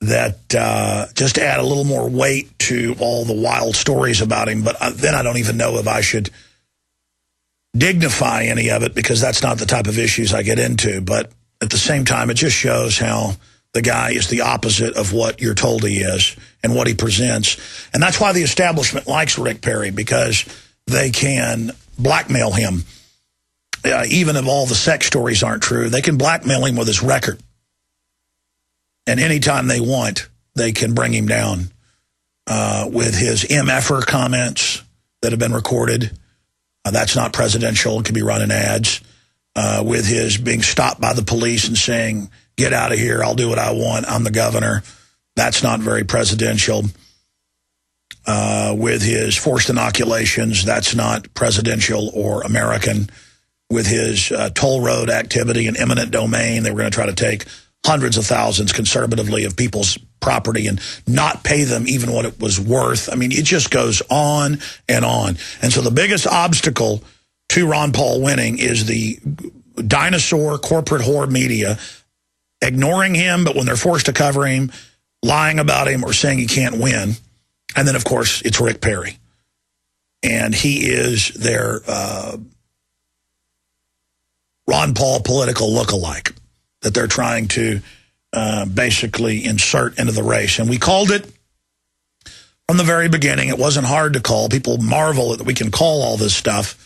that just to add a little more weight to all the wild stories about him. But then I don't even know if I should dignify any of it, because that's not the type of issues I get into. But at the same time, it just shows how the guy is the opposite of what you're told he is and what he presents. And that's why the establishment likes Rick Perry, because they can blackmail him. Even if all the sex stories aren't true, they can blackmail him with his record. And anytime they want, they can bring him down with his MFer comments that have been recorded. That's not presidential. It could be running ads. With his being stopped by the police and saying, "Get out of here, I'll do what I want, I'm the governor." That's not very presidential. With his forced inoculations, that's not presidential or American. With his toll road activity and eminent domain, they were going to try to take hundreds of thousands conservatively of people's property and not pay them even what it was worth. I mean, it just goes on and on. And so the biggest obstacle to Ron Paul winning is the dinosaur corporate whore media ignoring him, but when they're forced to cover him, lying about him or saying he can't win. And then, of course, it's Rick Perry. And he is their Ron Paul political lookalike that they're trying to basically insert into the race. And we called it from the very beginning. It wasn't hard to call. People marvel that we can call all this stuff.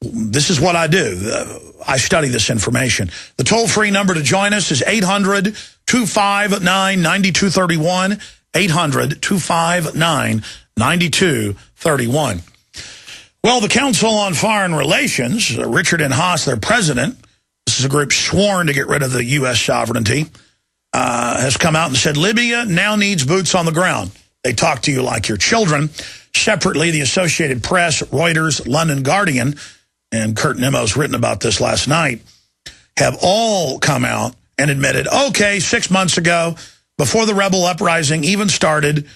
This is what I do. I study this information. The toll-free number to join us is 800-259-9231, 800-259-9231. Well, the Council on Foreign Relations, Richard N. Haas, their president, this is a group sworn to get rid of the U.S. sovereignty, has come out and said Libya now needs boots on the ground. They talk to you like your children. Separately, the Associated Press, Reuters, London Guardian, and Kurt Nemo's written about this last night, have all come out and admitted, okay, 6 months ago, before the rebel uprising even started,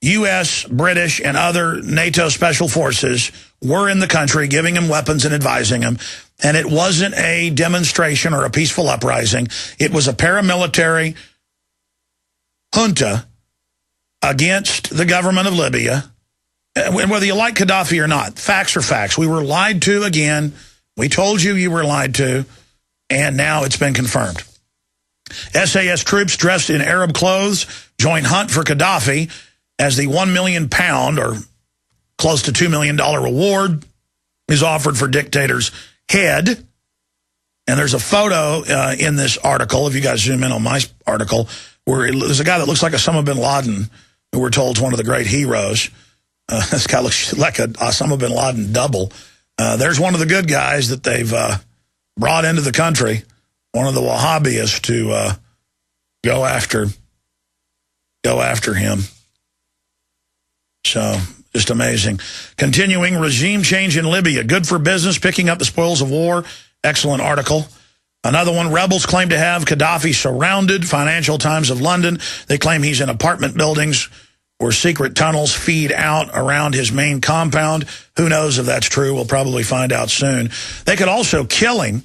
U.S., British, and other NATO special forces were in the country giving them weapons and advising them. And it wasn't a demonstration or a peaceful uprising. It was a paramilitary junta against the government of Libya. And whether you like Gaddafi or not, facts are facts. We were lied to again. We told you you were lied to. And now it's been confirmed. SAS troops dressed in Arab clothes join hunt for Gaddafi as the £1 million or close to $2 million reward is offered for dictator's head. And there's a photo in this article, if you guys zoom in on my article, where there's a guy that looks like Osama bin Laden, who we're told is one of the great heroes. This guy looks like a Osama bin Laden double. There's one of the good guys that they've brought into the country, one of the Wahhabists to go after him. So, just amazing. Continuing, regime change in Libya. Good for business, picking up the spoils of war. Excellent article. Another one, rebels claim to have Gaddafi surrounded. Financial Times of London. They claim he's in apartment buildings where secret tunnels feed out around his main compound. Who knows if that's true? We'll probably find out soon. They could also kill him,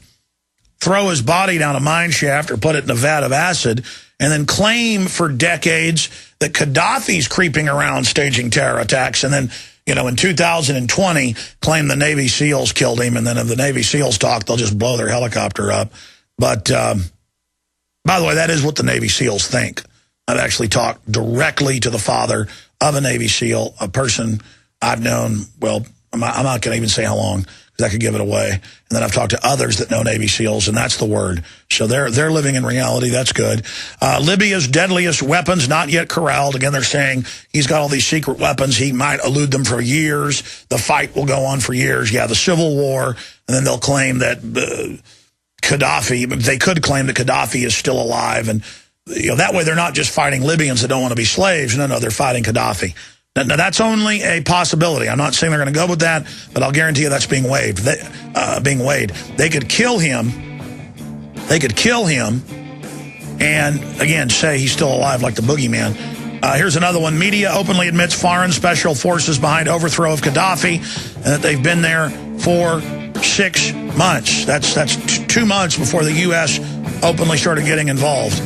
throw his body down a mine shaft or put it in a vat of acid, and then claim for decades that Gaddafi's creeping around staging terror attacks, and then, in 2020, claim the Navy SEALs killed him, and then if the Navy SEALs talk, they'll just blow their helicopter up. But, by the way, that is what the Navy SEALs think. I've actually talked directly to the father of a Navy SEAL, a person I've known, well, I'm not going to even say how long, because I could give it away. And then I've talked to others that know Navy SEALs, and that's the word. So they're living in reality. That's good. Libya's deadliest weapons not yet corralled. Again, they're saying he's got all these secret weapons. He might elude them for years. The fight will go on for years. Yeah, the civil war. And then they'll claim that Gaddafi, they could claim that Gaddafi is still alive. And that way they're not just fighting Libyans that don't want to be slaves. No, they're fighting Gaddafi. Now, that's only a possibility. I'm not saying they're going to go with that, but I'll guarantee you that's being weighed. They could kill him. They could kill him and, again, say he's still alive like the boogeyman. Here's another one. Media openly admits foreign special forces behind overthrow of Gaddafi and that they've been there for 6 months. That's 2 months before the U.S. openly started getting involved.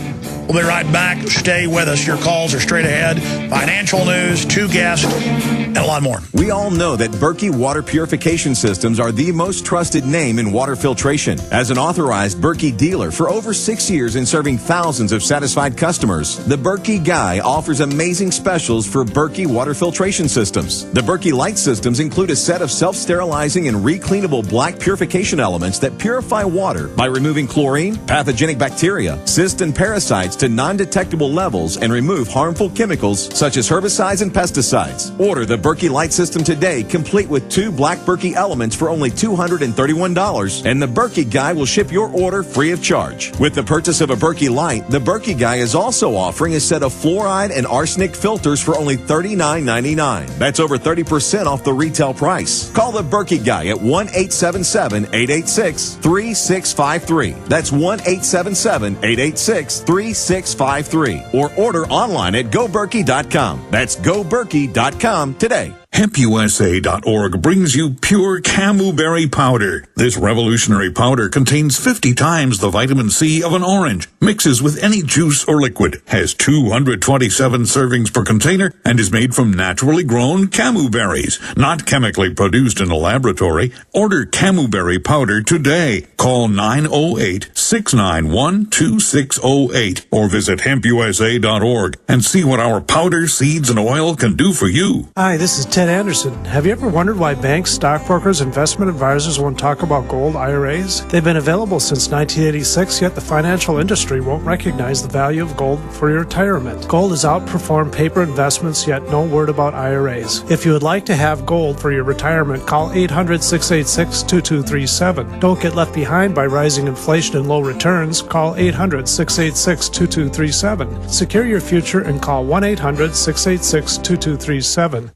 We'll be right back. Stay with us. Your calls are straight ahead. Financial news, 2 guests, and a lot more. We all know that Berkey water purification systems are the most trusted name in water filtration. As an authorized Berkey dealer for over 6 years and serving thousands of satisfied customers, the Berkey Guy offers amazing specials for Berkey water filtration systems. The Berkey Light systems include a set of self-sterilizing and recleanable black purification elements that purify water by removing chlorine, pathogenic bacteria, cysts, and parasites to non-detectable levels and remove harmful chemicals such as herbicides and pesticides. Order the Berkey Light system today, complete with 2 black Berkey elements for only $231, and the Berkey Guy will ship your order free of charge. With the purchase of a Berkey Light, the Berkey Guy is also offering a set of fluoride and arsenic filters for only $39.99. That's over 30% off the retail price. Call the Berkey Guy at 1-877-886-3653. That's 1-877-886-3653. Or order online at goberkey.com. That's goberkey.com today. HempUSA.org brings you pure camuberry powder. This revolutionary powder contains 50 times the vitamin C of an orange, mixes with any juice or liquid, has 227 servings per container, and is made from naturally grown camu berries, not chemically produced in a laboratory. Order camuberry powder today. Call 908-691-2608 or visit HempUSA.org and see what our powder, seeds, and oil can do for you. Hi, this is Ted Anderson. Have you ever wondered why banks, stockbrokers, investment advisors won't talk about gold IRAs? They've been available since 1986, yet the financial industry won't recognize the value of gold for your retirement. Gold has outperformed paper investments, yet no word about IRAs. If you would like to have gold for your retirement, call 800-686-2237. Don't get left behind by rising inflation and low returns. Call 800-686-2237. Secure your future and call 1-800-686-2237.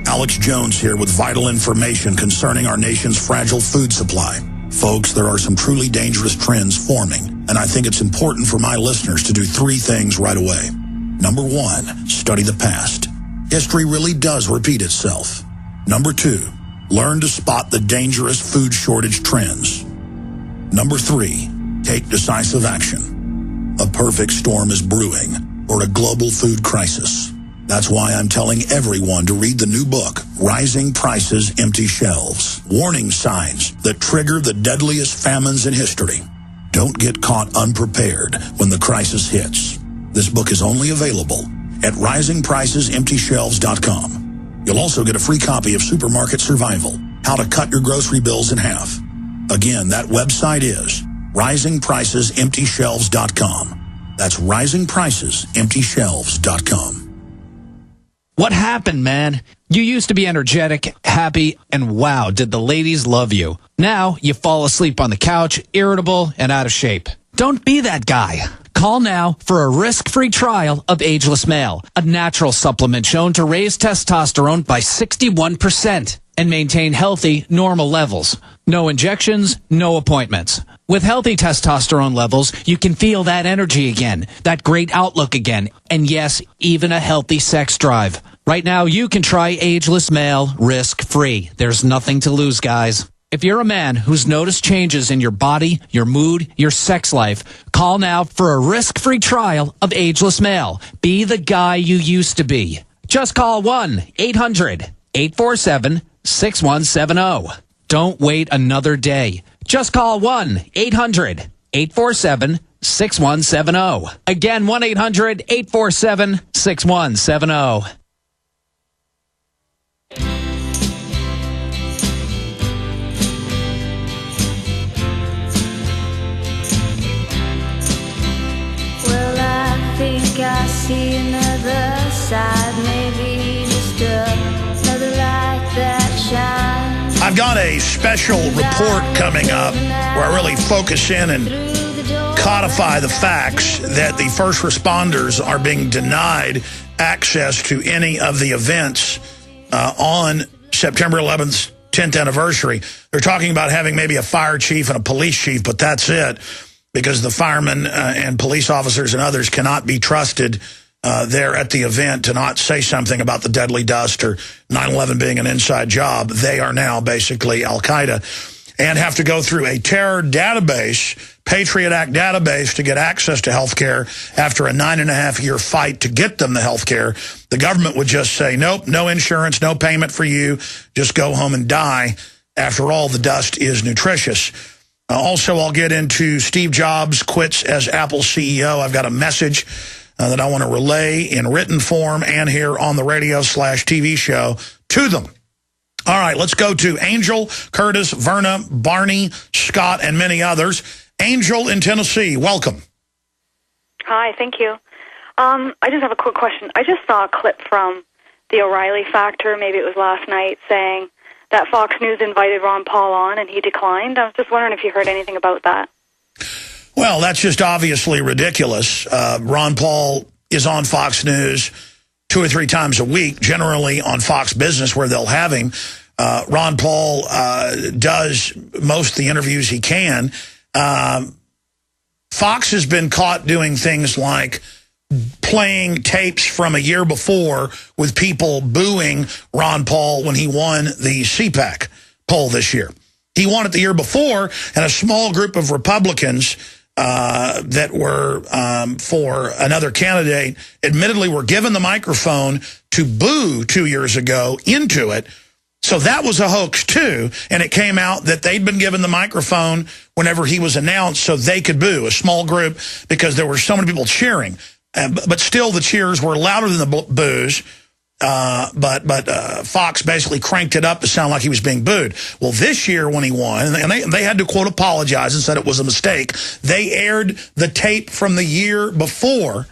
Alex Jones here with vital information concerning our nation's fragile food supply. Folks, there are some truly dangerous trends forming, and I think it's important for my listeners to do 3 things right away. Number 1, study the past. History really does repeat itself. Number 2, learn to spot the dangerous food shortage trends. Number 3, take decisive action. A perfect storm is brewing for a global food crisis. That's why I'm telling everyone to read the new book, Rising Prices, Empty Shelves. Warning signs that trigger the deadliest famines in history. Don't get caught unprepared when the crisis hits. This book is only available at risingpricesemptyshelves.com. You'll also get a free copy of Supermarket Survival, How to Cut Your Grocery Bills in Half. Again, that website is risingpricesemptyshelves.com. That's risingpricesemptyshelves.com. What happened, man? You used to be energetic, happy, and wow, did the ladies love you. Now, you fall asleep on the couch, irritable, and out of shape. Don't be that guy. Call now for a risk-free trial of Ageless Male, a natural supplement shown to raise testosterone by 61% and maintain healthy, normal levels. No injections, no appointments. With healthy testosterone levels, you can feel that energy again, that great outlook again, and yes, even a healthy sex drive. Right now, you can try Ageless Male risk-free. There's nothing to lose, guys. If you're a man who's noticed changes in your body, your mood, your sex life, call now for a risk-free trial of Ageless Male. Be the guy you used to be. Just call 1-800-847-6170. Don't wait another day. Just call 1-800-847-6170. Again, 1-800-847-6170. Well, I think I see another side, maybe just another light that shines. I've got a special report coming up where I really focus in and codify the facts that the first responders are being denied access to any of the events on September 11th, 10th anniversary. They're talking about having maybe a fire chief and a police chief, but that's it, because the firemen and police officers and others cannot be trusted there at the event to not say something about the deadly dust or 9/11 being an inside job. They are now basically Al-Qaeda and have to go through a terror database Patriot Act database to get access to health care after a 9.5-year fight to get them the health care, the government would just say, nope, no insurance, no payment for you, just go home and die. After all, the dust is nutritious. Also, I'll get into Steve Jobs quits as Apple CEO. I've got a message that I want to relay in written form and here on the radio/TV show to them. All right, let's go to Angel, Curtis, Verna, Barney, Scott, and many others. Angel in Tennessee, welcome. Hi, thank you. I just have a quick question. I just saw a clip from the O'Reilly Factor, maybe it was last night, saying that Fox News invited Ron Paul on and he declined. I was just wondering if you heard anything about that. Well, that's just obviously ridiculous. Ron Paul is on Fox News 2 or 3 times a week, generally on Fox Business where they'll have him. Ron Paul does most of the interviews he can. Fox has been caught doing things like playing tapes from a year before with people booing Ron Paul when he won the CPAC poll this year. He won it the year before, and a small group of Republicans that were for another candidate admittedly were given the microphone to boo 2 years ago into it. So that was a hoax, too, and it came out that they'd been given the microphone whenever he was announced so they could boo, a small group, because there were so many people cheering. But still, the cheers were louder than the boos. But Fox basically cranked it up to sound like he was being booed. Well, this year when he won, and they had to, quote, apologize and said it was a mistake, they aired the tape from the year before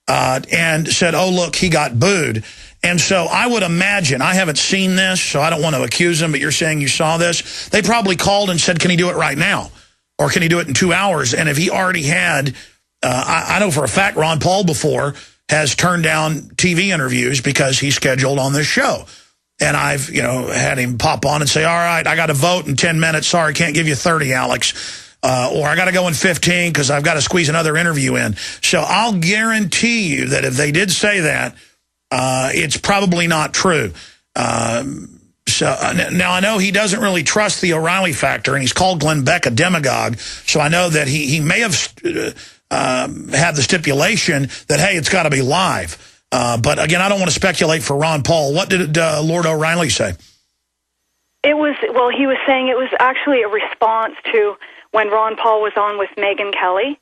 and said, oh, look, he got booed. And so I would imagine, I haven't seen this, so I don't want to accuse him, but you're saying you saw this. They probably called and said, can he do it right now? Or can he do it in 2 hours? And if he already had, I know for a fact Ron Paul before has turned down TV interviews because he's scheduled on this show. And I've, had him pop on and say, all right, I got to vote in 10 minutes. Sorry, can't give you 30, Alex. Or I got to go in 15 because I've got to squeeze another interview in. So I'll guarantee you that if they did say that, it's probably not true. So now I know he doesn't really trust the O'Reilly Factor, and he's called Glenn Beck a demagogue. So I know that he may have had the stipulation that, hey, it's got to be live. But again, I don't want to speculate for Ron Paul. What did Lord O'Reilly say? He was saying it was actually a response to when Ron Paul was on with Megyn Kelly,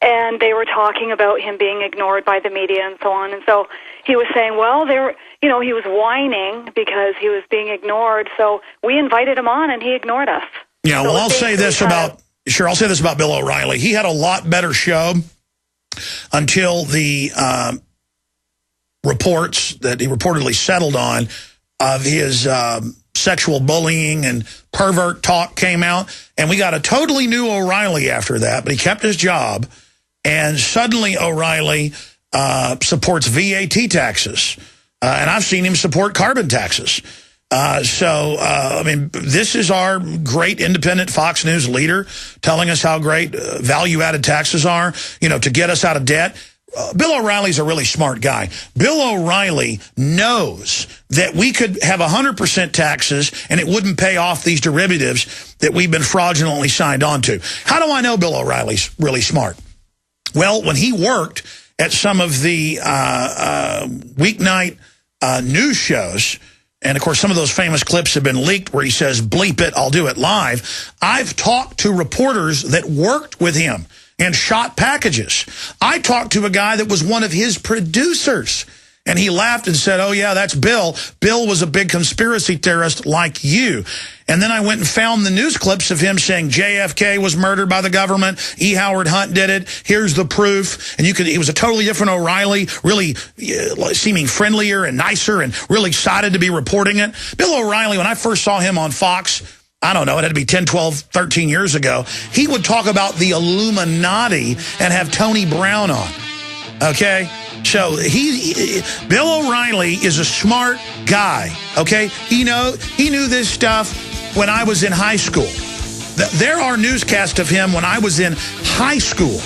and they were talking about him being ignored by the media and so on. And so he was saying, well, he was whining because he was being ignored. So we invited him on, and he ignored us. Yeah, well, I'll say this about Bill O'Reilly. He had a lot better show until the reports that he reportedly settled on of his sexual bullying and pervert talk came out. And we got a totally new O'Reilly after that, but he kept his job. And suddenly O'Reilly supports VAT taxes. And I've seen him support carbon taxes. This is our great independent Fox News leader telling us how great value-added taxes are, to get us out of debt. Bill O'Reilly's a really smart guy. Bill O'Reilly knows that we could have 100% taxes and it wouldn't pay off these derivatives that we've been fraudulently signed on to. How do I know Bill O'Reilly's really smart? Well, when he worked at some of the weeknight news shows, and, of course, some of those famous clips have been leaked where he says, bleep it, I'll do it live. I've talked to reporters that worked with him and shot packages. I talked to a guy that was one of his producers, and he laughed and said, oh, yeah, that's Bill. Bill was a big conspiracy theorist like you. And then I went and found the news clips of him saying JFK was murdered by the government. E. Howard Hunt did it. Here's the proof. And he was a totally different O'Reilly, really seeming friendlier and nicer and really excited to be reporting it. Bill O'Reilly, when I first saw him on Fox, I don't know, it had to be 10, 12, 13 years ago, he would talk about the Illuminati and have Tony Brown on. Okay? So Bill O'Reilly is a smart guy, okay? He knew this stuff when I was in high school. There are newscasts of him when I was in high school.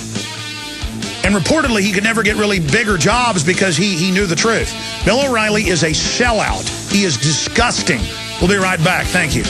And reportedly, he could never get really bigger jobs because he knew the truth. Bill O'Reilly is a sellout. He is disgusting. We'll be right back. Thank you.